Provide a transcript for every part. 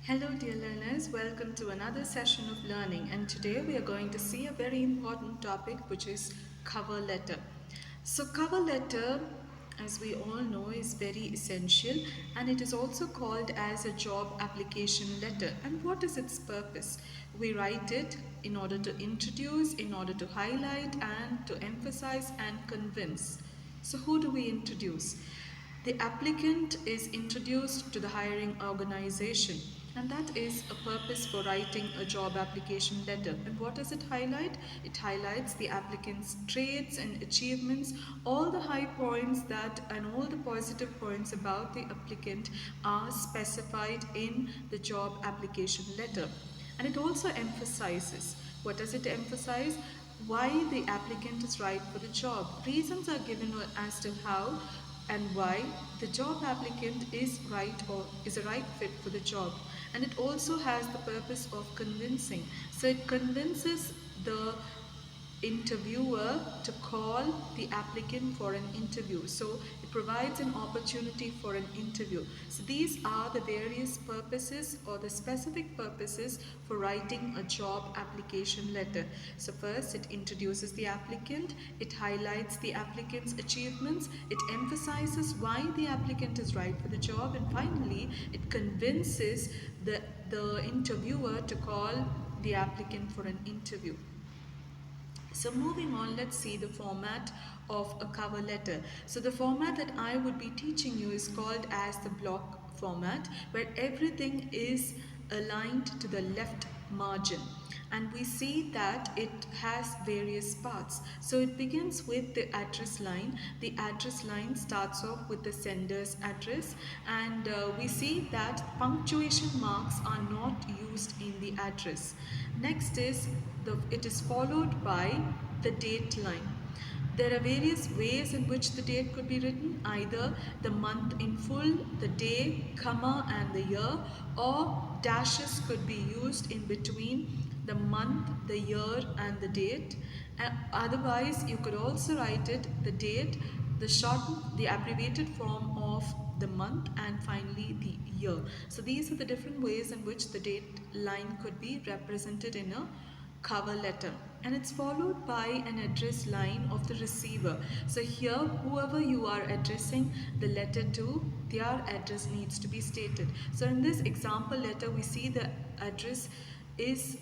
Hello dear learners, welcome to another session of learning, and today we are going to see a very important topic, which is cover letter. So cover letter, as we all know, is very essential, and it is also called as a job application letter. And what is its purpose? We write it in order to introduce, in order to highlight, and to emphasize and convince. So who do we introduce? The applicant is introduced to the hiring organization, and that is a purpose for writing a job application letter. And what does it highlight? It highlights the applicant's traits and achievements, all the high points that and all the positive points about the applicant are specified in the job application letter. And it also emphasizes, what does it emphasize? Why the applicant is right for the job. Reasons are given as to how and why the job applicant is right or is a right fit for the job. And it also has the purpose of convincing. So it convinces the interviewer to call the applicant for an interview. So it provides an opportunity for an interview. So these are the various purposes or the specific purposes for writing a job application letter. So first, it introduces the applicant, it highlights the applicant's achievements, it emphasizes why the applicant is right for the job, and finally it convinces the interviewer to call the applicant for an interview. So moving on, let's see the format of a cover letter. So the format that I would be teaching you is called as the block format, where everything is aligned to the left margin. And we see that it has various parts. So it begins with the address line. The address line starts off with the sender's address, and we see that punctuation marks are not used in the address. Next is it is followed by the date line. There are various ways in which the date could be written, either the month in full, the day, comma and the year, or dashes could be used in between the month, the year and the date. Otherwise, you could also write it the date, the abbreviated form of the month, and finally the year. So these are the different ways in which the date line could be represented in a cover letter, and it's followed by an address line of the receiver. So here, whoever you are addressing the letter to, their address needs to be stated. So in this example letter, we see the address is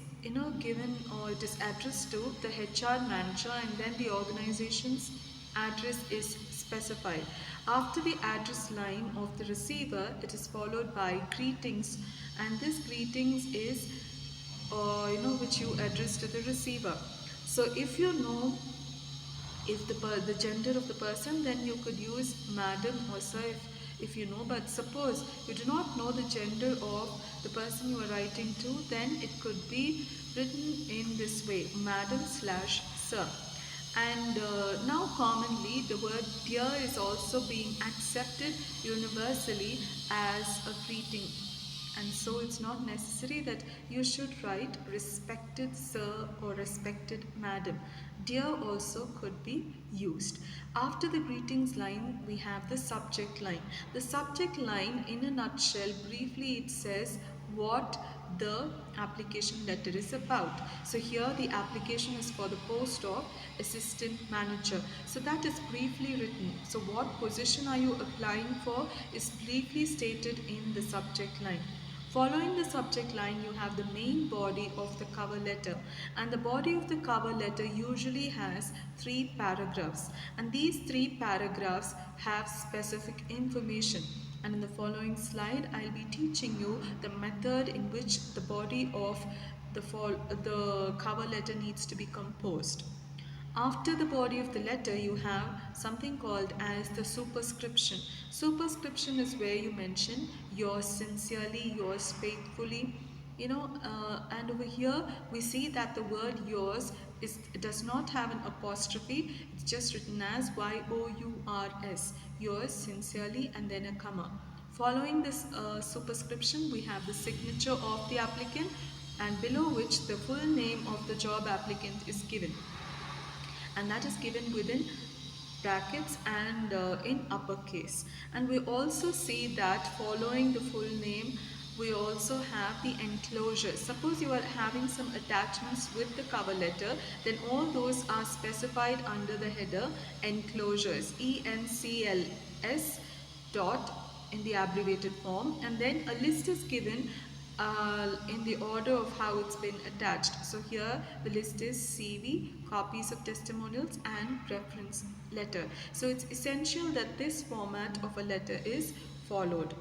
given, or it is addressed to the HR manager, and then the organization's address is specified. After the address line of the receiver, it is followed by greetings, and this greetings is which you address to the receiver. So if you know if the gender of the person, then you could use madam or sir if you know. But suppose you do not know the gender of the person you are writing to, then it could be written in this way, madam slash sir. And now commonly the word dear is also being accepted universally as a greeting, and so it's not necessary that you should write respected sir or respected madam. Dear also could be used. After the greetings line, we have the subject line. The subject line, in a nutshell, briefly it says what the application letter is about. So here the application is for the post of assistant manager. So that is briefly written. So what position are you applying for is briefly stated in the subject line. Following the subject line, you have the main body of the cover letter, and the body of the cover letter usually has 3 paragraphs, and these 3 paragraphs have specific information. And in the following slide, I'll be teaching you the method in which the body of the cover letter needs to be composed. After the body of the letter, you have something called as the superscription. Superscription is where you mention yours sincerely, yours faithfully, and over here we see that the word yours does not have an apostrophe. It's just written as yours, yours sincerely, and then a comma. Following this superscription, we have the signature of the applicant, and below which the full name of the job applicant is given, and that is given within brackets and in uppercase. And we also see that following the full name, We also have the enclosure. Suppose you are having some attachments with the cover letter, then all those are specified under the header enclosures, ENCLS dot in the abbreviated form, and then a list is given in the order of how it's been attached. So here the list is CV, copies of testimonials, and reference letter. So it's essential that this format of a letter is followed.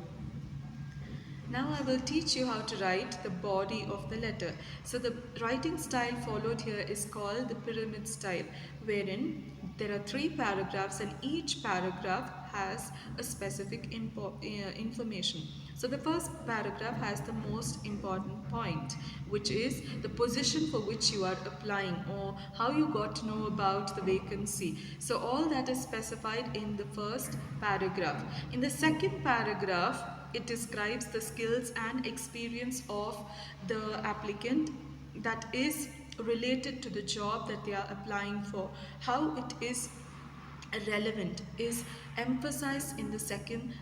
Now I will teach you how to write the body of the letter. So the writing style followed here is called the pyramid style, wherein there are three paragraphs and each paragraph has a specific information. So the first paragraph has the most important point, which is the position for which you are applying or how you got to know about the vacancy. So all that is specified in the first paragraph. In the second paragraph, it describes the skills and experience of the applicant that is related to the job that they are applying for. How it is relevant is emphasized in the second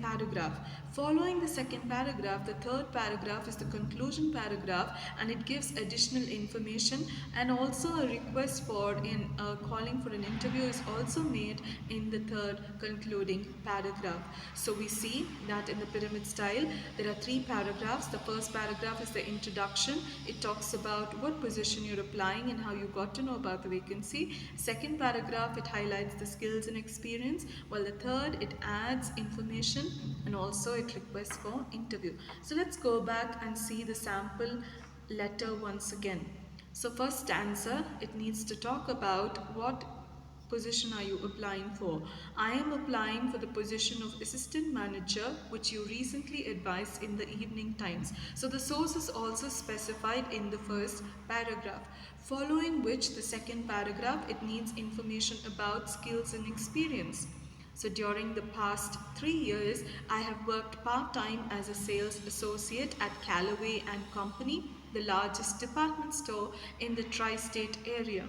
paragraph. Following the second paragraph, the third paragraph is the conclusion paragraph, and it gives additional information, and also a request for in calling for an interview is also made in the third concluding paragraph. So we see that in the pyramid style there are three paragraphs. The first paragraph is the introduction. It talks about what position you're applying and how you got to know about the vacancy. Second paragraph, it highlights the skills and experience, while the third, it adds information and also it requests for interview. So let's go back and see the sample letter once again. So first stanza, it needs to talk about what position are you applying for. I am applying for the position of assistant manager, which you recently advised in the evening times. So the source is also specified in the first paragraph, following which the second paragraph, it needs information about skills and experience. So during the past 3 years, I have worked part-time as a sales associate at Callaway and Company, the largest department store in the tri-state area.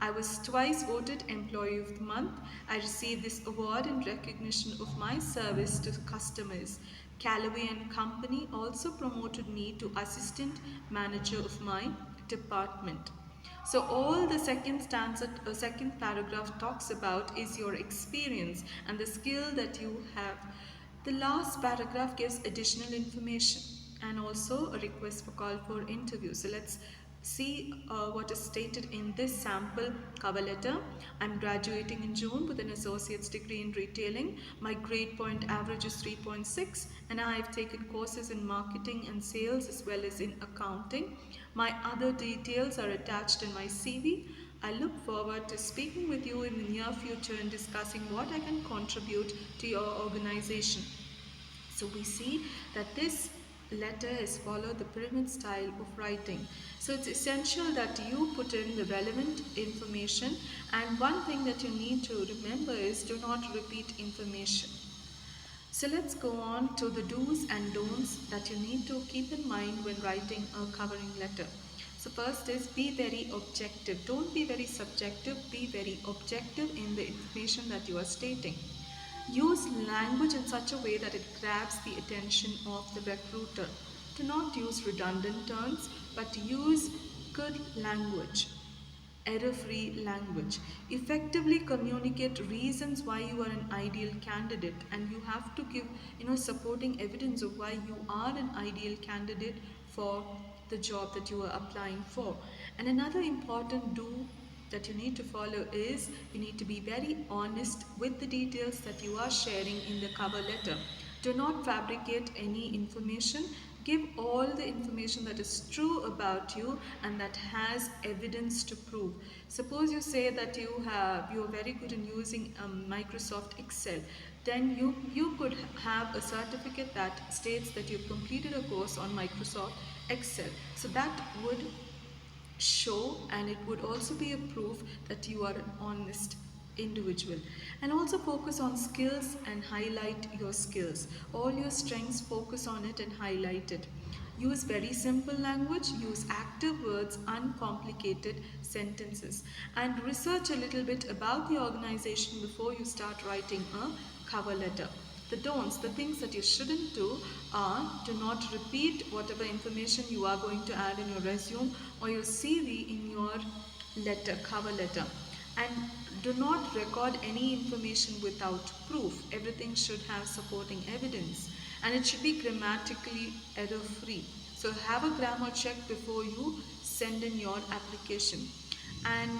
I was twice voted Employee of the Month. I received this award in recognition of my service to customers. Callaway and Company also promoted me to Assistant Manager of my department. So all the second stanza, second paragraph talks about is your experience and the skill that you have. The last paragraph gives additional information and also a request for call for interview. So let's see what is stated in this sample cover letter. I'm graduating in June with an associate's degree in retailing. My grade point average is 3.6, and I have taken courses in marketing and sales as well as in accounting. My other details are attached in my CV. I look forward to speaking with you in the near future and discussing what I can contribute to your organization. So we see that this letter has followed the pyramid style of writing. So it's essential that you put in the relevant information, and one thing that you need to remember is do not repeat information. So let's go on to the do's and don'ts that you need to keep in mind when writing a covering letter. So first is be very objective. Don't be very subjective, be very objective in the information that you are stating. Use language in such a way that it grabs the attention of the recruiter. Do not use redundant terms, but use good language, error-free language. Effectively communicate reasons why you are an ideal candidate, and you have to give supporting evidence of why you are an ideal candidate for the job that you are applying for. And another important do that you need to follow is you need to be very honest with the details that you are sharing in the cover letter. Do not fabricate any information. Give all the information that is true about you and that has evidence to prove. Suppose you say that you're very good in using Microsoft Excel. Then you could have a certificate that states that you've completed a course on Microsoft Excel. So that would show, and it would also be a proof that you are an honest individual. And also focus on skills and highlight your skills. All your strengths, focus on it and highlight it. Use very simple language, use active words, uncomplicated sentences, and research a little bit about the organization before you start writing a cover letter. The don'ts, the things that you shouldn't do are: do not repeat whatever information you are going to add in your resume or your CV in your letter, cover letter. And do not record any information without proof. Everything should have supporting evidence, and it should be grammatically error free. So have a grammar check before you send in your application. And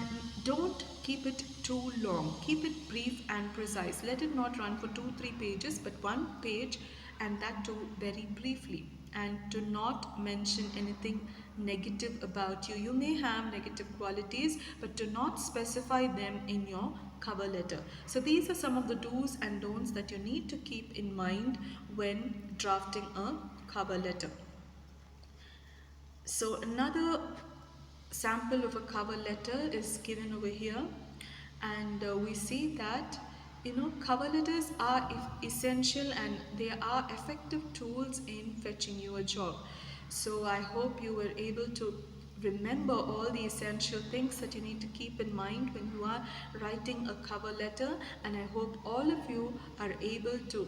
don't keep it too long. Keep it brief and precise. Let it not run for 2-3 pages, but one page, and that too very briefly. And do not mention anything negative about you. You may have negative qualities, but do not specify them in your cover letter. So these are some of the do's and don'ts that you need to keep in mind when drafting a cover letter. So another sample of a cover letter is given over here, and we see that cover letters are essential and they are effective tools in fetching you a job. So I hope you were able to remember all the essential things that you need to keep in mind when you are writing a cover letter, and I hope all of you are able to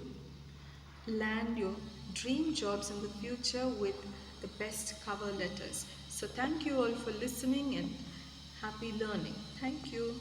land your dream jobs in the future with the best cover letters. So thank you all for listening and happy learning. Thank you.